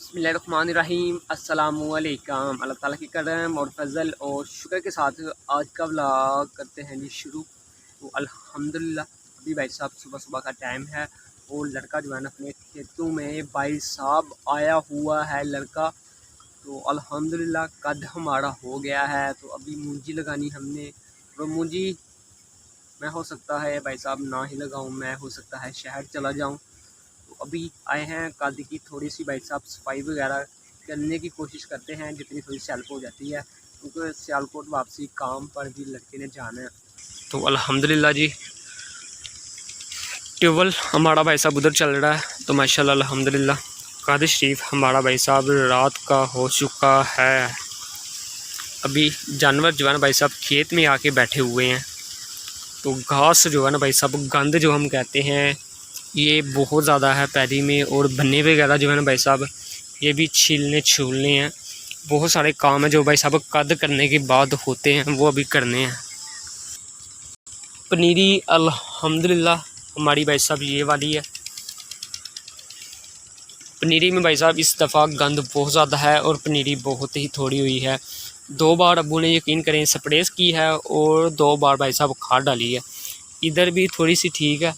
बिस्मिल्लाहिर्रहमानिर्रहीम अस्सलामुअलैकुम। अल्लाह ताला की करम और फजल और शुक्र के साथ आज का व्लॉग करते हैं जी शुरू। तो अल्हम्दुलिल्लाह अभी भाई साहब सुबह सुबह का टाइम है और लड़का जो है ना अपने खेतों में भाई साहब आया हुआ है लड़का। तो अल्हम्दुलिल्लाह कद हमारा हो गया है। तो अभी मूंजी लगानी हमने और मूंजी मैं हो सकता है भाई साहब ना ही लगाऊं, मैं हो सकता है शहर चला जाऊं। तो अभी आए हैं कद की थोड़ी सी भाई साहब सफाई वगैरह करने की कोशिश करते हैं जितनी थोड़ी सी हेल्प हो जाती है, क्योंकि सियालकोट वापसी काम पर भी लड़के ने जाना है। तो अल्हम्दुलिल्लाह जी ट्यूबवेल हमारा भाई साहब उधर चल रहा है। तो माशाल्लाह अल्हम्दुलिल्लाह कादिर शरीफ हमारा भाई साहब रात का हो चुका है। अभी जानवर जो है ना भाई साहब खेत में आके बैठे हुए हैं। तो घास जो है ना भाई साहब गंद जो हम कहते हैं ये बहुत ज़्यादा है पैदी में, और भन्ने वगैरह जो है ना भाई साहब ये भी छीलने छूलने हैं। बहुत सारे काम है जो भाई साहब कद करने के बाद होते हैं वो अभी करने हैं। पनीरी अल्हम्दुलिल्लाह हमारी भाई साहब ये वाली है। पनीरी में भाई साहब इस दफ़ा गंद बहुत ज़्यादा है और पनीरी बहुत ही थोड़ी हुई है। 2 बार अब्बू ने यकीन करें स्प्रेस की है और 2 बार भाई साहब खाद डाली है। इधर भी थोड़ी सी ठीक है,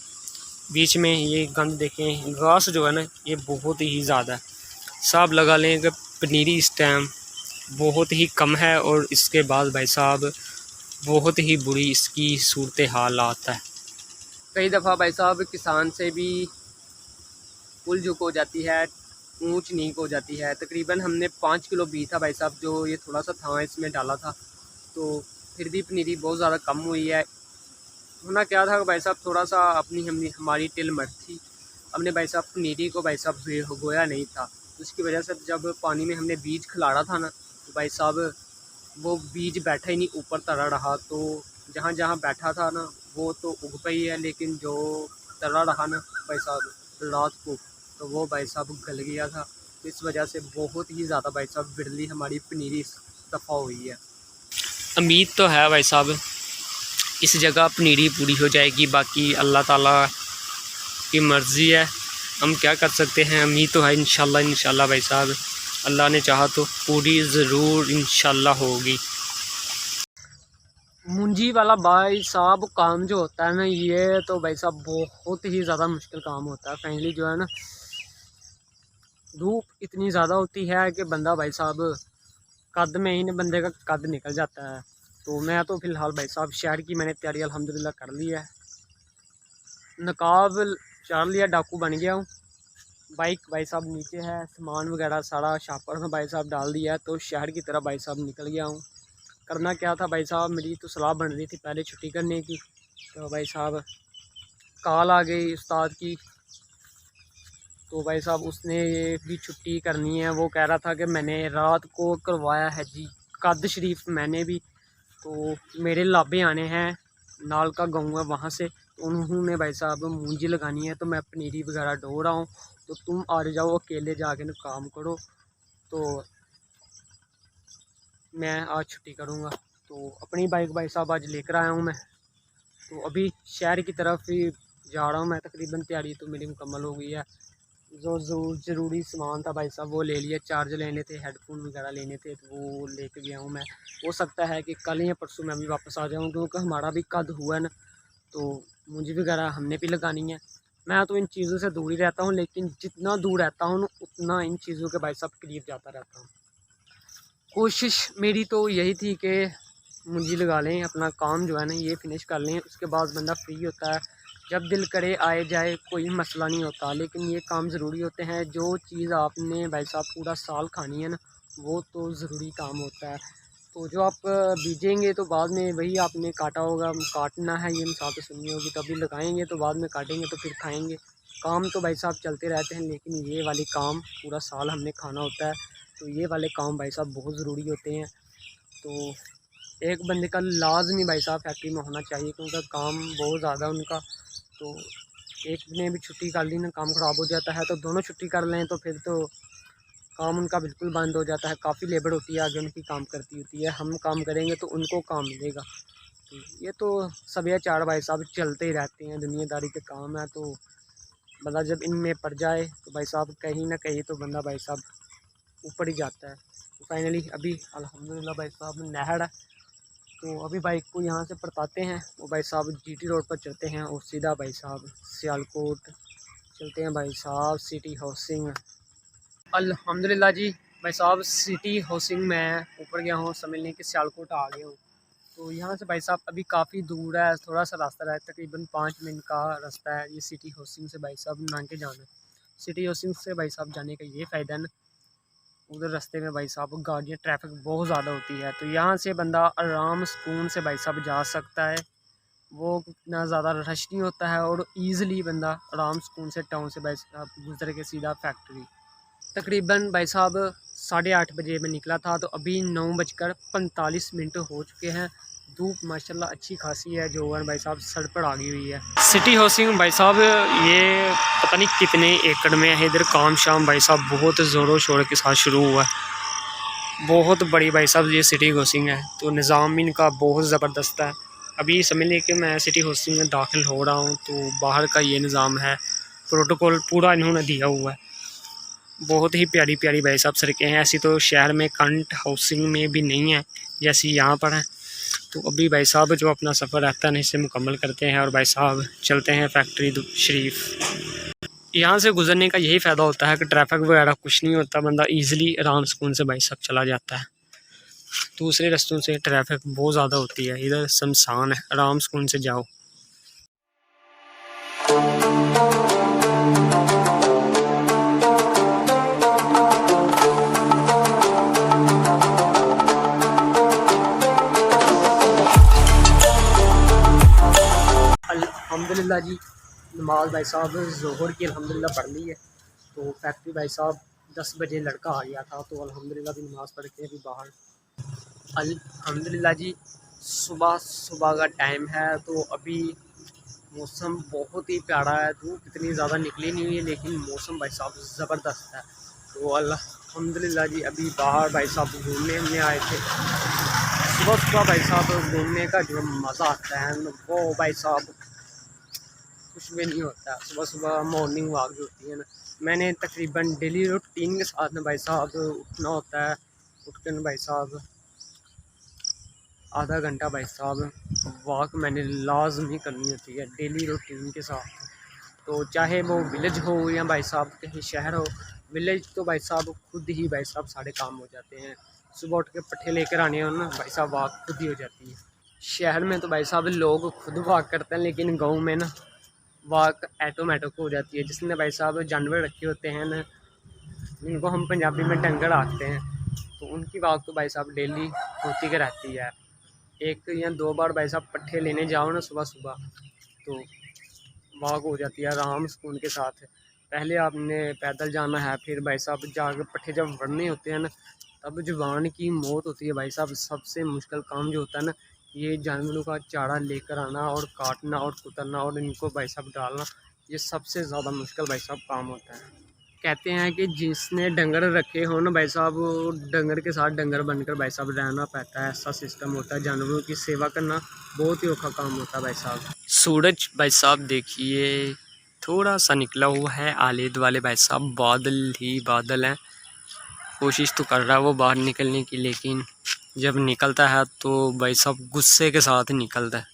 बीच में ये गंद देखें, घास जो है ना ये बहुत ही ज़्यादा है। साहब लगा लें कि पनीरी इस टाइम बहुत ही कम है और इसके बाद भाई साहब बहुत ही बुरी इसकी सूरत हालात है। कई दफ़ा भाई साहब किसान से भी पुल झुक हो जाती है, ऊंच नीच हो जाती है। तकरीबन हमने 5 किलो बी था भाई साहब जो ये थोड़ा सा था इसमें डाला था, तो फिर भी पनीरी बहुत ज़्यादा कम हुई है। होना क्या था भाई साहब थोड़ा सा हमारी टिल मट थी, हमने भाई साहब पनीरी को भाई साहब भिगोया नहीं था। उसकी वजह से जब पानी में हमने बीज खिलाड़ा था ना तो भाई साहब वो बीज बैठा ही नहीं, ऊपर तरा रहा। तो जहाँ जहाँ बैठा था ना वो तो उग पई है, लेकिन जो तरा रहा ना भाई साहब रात को तो वो भाई साहब गल गया था। इस वजह से बहुत ही ज़्यादा भाई साहब बिरली हमारी पनीरी इस दफ़ा हुई है। उम्मीद तो है भाई साहब इस जगह पनीरी पूरी हो जाएगी, बाकी अल्लाह ताला की मर्ज़ी है, हम क्या कर सकते हैं। उम्मीद तो है इंशाल्लाह भाई साहब अल्लाह ने चाहा तो पूरी ज़रूर इंशाल्लाह होगी। मूंजी वाला भाई साहब काम जो होता है ना ये तो भाई साहब बहुत ही ज़्यादा मुश्किल काम होता है। फाइनली जो है ना धूप इतनी ज़्यादा होती है कि बंदा भाई साहब कद में ही बंदे का कद निकल जाता है। तो मैं तो फ़िलहाल भाई साहब शहर की मैंने तैयारी अल्हम्दुलिल्लाह कर ली है, नकाब चार लिया, डाकू बन गया हूँ। बाइक भाई साहब नीचे है, सामान वगैरह सारा शापर में भाई साहब डाल दिया है, तो शहर की तरफ भाई साहब निकल गया हूँ। करना क्या था भाई साहब, मेरी तो सलाह बन रही थी पहले छुट्टी करने की, तो भाई साहब कॉल आ गई उस्ताद की। तो भाई साहब उसने ये भी छुट्टी करनी है, वो कह रहा था कि मैंने रात को करवाया है जी कद शरीफ मैंने भी। तो मेरे लाभे आने हैं, नाल का गाँव है वहाँ से, तो उन्होंने भाई साहब मूंजी लगानी है, तो मैं पनीरी वगैरह ढो रहा हूँ। तो तुम आ जाओ अकेले जाके ना काम करो। तो मैं आज छुट्टी करूँगा, तो अपनी बाइक भाई साहब आज लेकर आया हूँ मैं। तो अभी शहर की तरफ ही जा रहा हूँ मैं, तकरीबन तैयारी तो मेरी मुकम्मल हो गई है। जो ज़रूरी सामान था भाई साहब वो ले लिया, चार्ज लेने थे, हेडफोन वगैरह लेने थे, तो वो लेके गया हूँ मैं। हो सकता है कि कल या परसों मैं भी वापस आ जाऊँ, क्योंकि हमारा भी कद हुआ है ना, तो मुझे वगैरह हमने भी लगानी है। मैं तो इन चीज़ों से दूर ही रहता हूँ, लेकिन जितना दूर रहता हूँ उतना इन चीज़ों के भाई साहब करीब जाता रहता हूँ। कोशिश मेरी तो यही थी कि मुंजी लगा लें, अपना काम जो है ना ये फिनिश कर लें, उसके बाद बंदा फ्री होता है, जब दिल करे आए जाए, कोई मसला नहीं होता। लेकिन ये काम ज़रूरी होते हैं, जो चीज़ आपने भाई साहब पूरा साल खानी है ना वो तो ज़रूरी काम होता है। तो जो आप बीजेंगे तो बाद में वही आपने काटा होगा, काटना है ये मिसाल तो सुनी होगी, तभी लगाएंगे तो बाद में काटेंगे तो फिर खाएंगे। काम तो भाई साहब चलते रहते हैं, लेकिन ये वाले काम पूरा साल हमने खाना होता है, तो ये वाले काम भाई साहब बहुत ज़रूरी होते हैं। तो एक बंदे का लाजमी भाई साहब फैक्ट्री में होना चाहिए, क्योंकि काम बहुत ज़्यादा उनका। तो एक ने भी छुट्टी कर ली ना काम ख़राब हो जाता है, तो दोनों छुट्टी कर लें तो फिर तो काम उनका बिल्कुल बंद हो जाता है। काफ़ी लेबर होती है आगे उनकी काम करती होती है, हम काम करेंगे तो उनको काम मिलेगा। तो ये तो सभी चार भाई साहब चलते ही रहते हैं, दुनियादारी के काम है। तो बंदा जब इनमें पड़ जाए तो भाई साहब कहीं ना कहीं तो बंदा भाई साहब ऊपर ही जाता है। तो फाइनली अभी अल्हम्दुलिल्लाह भाई साहब नहर है, तो अभी बाइक को यहाँ से परताते हैं। वो भाई साहब जीटी रोड पर चलते हैं और सीधा भाई साहब सियालकोट चलते हैं भाई साहब सिटी हाउसिंग। अल्हम्दुलिल्लाह जी भाई साहब सिटी हाउसिंग में ऊपर गया हूँ, समझ लें कि सियालकोट आ गया हूँ। तो यहाँ से भाई साहब अभी काफ़ी दूर है, थोड़ा सा रास्ता है, तकरीबन 5 मिनट का रास्ता है ये सिटी हाउसिंग से भाई साहब नान के जाना है। सिटी हाउसिंग से भाई साहब जाने का ये फ़ायदा है ना, उधर रास्ते में भाई साहब गाड़ियाँ ट्रैफिक बहुत ज़्यादा होती है, तो यहाँ से बंदा आराम सुकून से भाई साहब जा सकता है। वो इतना ज़्यादा रश नहीं होता है और ईज़िली बंदा आराम सुकून से टाउन से भाई साहब गुजर के सीधा फैक्ट्री। तकरीबन भाई साहब 8:30 बजे में निकला था, तो अभी 9:45 हो चुके हैं। धूप माशाल्लाह अच्छी खासी है, जो है भाई साहब सर पर आ गई हुई है। सिटी हाउसिंग भाई साहब ये पता नहीं कितने एकड़ में है, इधर काम शाम भाई साहब बहुत ज़ोरों शोर के साथ शुरू हुआ है। बहुत बड़ी भाई साहब ये सिटी हाउसिंग है, तो निज़ाम इनका बहुत ज़बरदस्त है। अभी समझ लें कि मैं सिटी हाउसिंग में दाखिल हो रहा हूँ, तो बाहर का ये निज़ाम है, प्रोटोकॉल पूरा इन्होंने दिया हुआ है। बहुत ही प्यारी प्यारी भाई साहब सड़कें हैं, ऐसी तो शहर में करंट हाउसिंग में भी नहीं है जैसी यहाँ पर है। तो अभी भाई साहब जो अपना सफ़र रहता है इसे मुकम्मल करते हैं और भाई साहब चलते हैं फैक्ट्री शरीफ। यहाँ से गुजरने का यही फ़ायदा होता है कि ट्रैफिक वगैरह कुछ नहीं होता, बंदा ईज़िली आराम सुकून से भाई साहब चला जाता है। दूसरे रास्तों से ट्रैफिक बहुत ज़्यादा होती है, इधर सुनसान है, आराम सुकून से जाओ। अल्हम्दुलिल्लाह जी नमाज भाई साहब ज़ोहर की अल्हम्दुलिल्लाह पढ़ ली है। तो फैक्ट्री भाई साहब 10 बजे लड़का आ गया था, तो अल्हम्दुलिल्लाह भी नमाज़ पढ़ के अभी बाहर। अल्हम्दुलिल्लाह जी सुबह सुबह का टाइम है, तो अभी मौसम बहुत ही प्यारा है। धूप इतनी ज़्यादा निकली नहीं हुई है, लेकिन मौसम भाई साहब ज़बरदस्त है। तो अल्हम्दुलिल्लाह जी अभी बाहर भाई साहब घूमने आए थे। सुबह सुबह भाई साहब घूमने का जो मज़ा आता है वो भाई साहब कुछ भी नहीं होता। सुबह सुबह मॉर्निंग वॉक जो होती है ना, मैंने तकरीबन डेली रूटीन के साथ में भाई साहब उठना होता है। उठ कर भाई साहब आधा घंटा भाई साहब वॉक मैंने लाजमी करनी होती है डेली रूटीन के साथ। तो चाहे वो विलेज हो या भाई साहब कहीं शहर हो, विलेज तो भाई साहब खुद ही भाई साहब सारे काम हो जाते हैं। सुबह उठ के पट्ठे लेकर आने हो ना भाई साहब वॉक खुद ही हो जाती है। शहर में तो भाई साहब लोग खुद वॉक करते हैं, लेकिन गाँव में ना वॉक ऑटोमेटिक हो जाती है। जिसने भाई साहब जानवर रखे होते हैं ना, जिनको हम पंजाबी में डंगर आखते हैं, तो उनकी वॉक तो भाई साहब डेली होती के रहती है। 1 या 2 बार भाई साहब पट्ठे लेने जाओ ना सुबह सुबह, तो वॉक हो जाती है आराम सुकून के साथ। पहले आपने पैदल जाना है, फिर भाई साहब जाकर पट्ठे जब वरने होते हैं ना, तब जवान की मौत होती है भाई साहब। सबसे मुश्किल काम जो होता है ना, ये जानवरों का चारा लेकर आना और काटना और कुतरना और इनको भाई साहब डालना, ये सबसे ज़्यादा मुश्किल भाई साहब काम होता है। कहते हैं कि जिसने डंगर रखे हो ना भाई साहब, वो डंगर के साथ डंगर बनकर भाई साहब रहना पड़ता है, ऐसा सिस्टम होता है। जानवरों की सेवा करना बहुत ही औखा काम होता है भाई साहब। सूरज भाई साहब देखिए थोड़ा सा निकला हुआ है, आले दुआले भाई साहब बादल ही बादल हैं। कोशिश तो कर रहा है वो बाहर निकलने की, लेकिन जब निकलता है तो भाई साहब गुस्से के साथ निकलता है।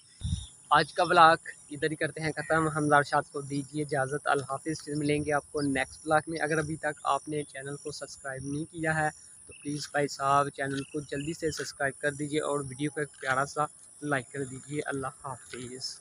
आज का व्लॉग इधर ही करते हैं ख़त्म। हम लारशाद को दीजिए इजाज़त, अल्लाह हाफिज़। फिर मिलेंगे आपको नेक्स्ट व्लॉग में। अगर अभी तक आपने चैनल को सब्सक्राइब नहीं किया है तो प्लीज़ भाई साहब चैनल को जल्दी से सब्सक्राइब कर दीजिए और वीडियो को एक प्यारा सा लाइक कर दीजिए। अल्लाह हाफिज़।